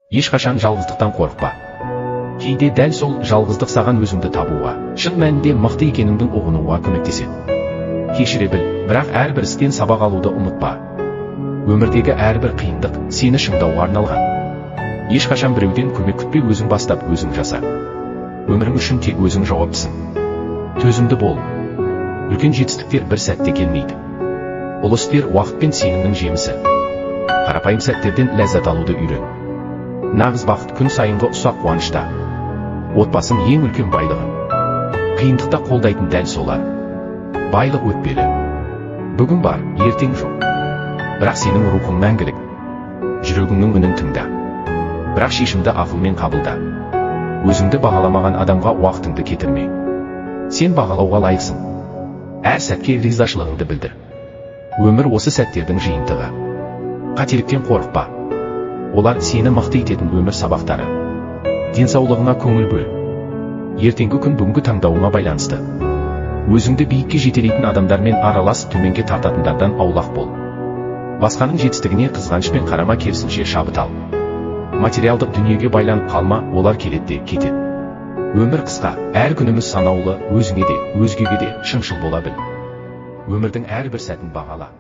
Ешқашан жалғыздықтан қорықпа. Кейде дәл сол жалғыздық саған өзіңді табуға, шын мәнінде мықты екеніңді ұғынуға көмектеседі. Кешіре біл, бірақ әрбір істен сабақ алуды ұмытпа. Өмірдегі әрбір қиындық сені шыңдауға арналған. Ешқашан біреуден көмек күтпей өзің бастап өзің жаса. Өмірің үшін тек өзің жауаптысың. Төзімді бол. Үлкен жетістіктер бір сәтте келмейді. Ұлы істер уақыт пен сенімнің жемісі. Қарапайым сәттерден ләззат алуды үйрен. Нағыз бақыт күн сайынғы ұсақ қуанышта. Отбасың ең үлкен байлығы. Қиындықта қолдайтын дәл солар. Байлық өтпелі. Бүгін бар, ертең жоқ. Бірақ сенің рухың мәңгілік. Жүрегіңнің үнін тыңда. Бірақ шешімді ақылмен қабылда. Өзіңді бағаламаған адамға уақытыңды кетірме. Сен бағалауға лайықсың. Әр сәтке ризашылығыңды білдір. Өмір осы сәттердің жиынтығы. Қателіктен қорықпа. Олар сені мықты ететін өмір сабақтары. Денсаулығыңа көңіл бөл. Ертеңгі күн бүгінгі таңдауыңа байланысты. Өзіңді биікке жетелейтін адамдармен аралас, төменге тартатындардан аулақ бол. Басқаның жетістігіне қызғанышпен қарама, керісінше шабыт ал. Материалдық дүниеге байланып қалма, олар келеді де кетеді. Өмір қысқа, әр күніміз санаулы, өзіңе де, өзгеге де шыншыл бола біл. Өмірдің әрбір сәтін бағала.